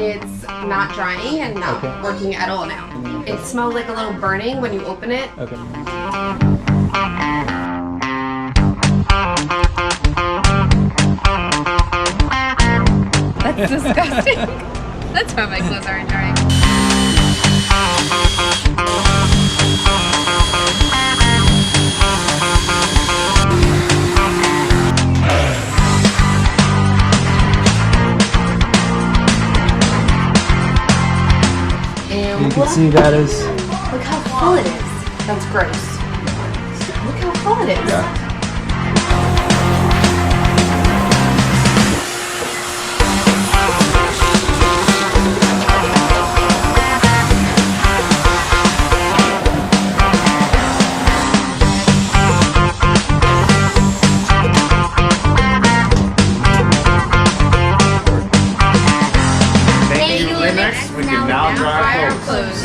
It's not drying and not working at all now. It smells like a little burning when you open it. Okay. That's disgusting. That's why my clothes aren't drying. You can see that is... Look how full it is. That's gross. Look how full it is. Yeah. Thank you, Lint-X. We can now dry our clothes.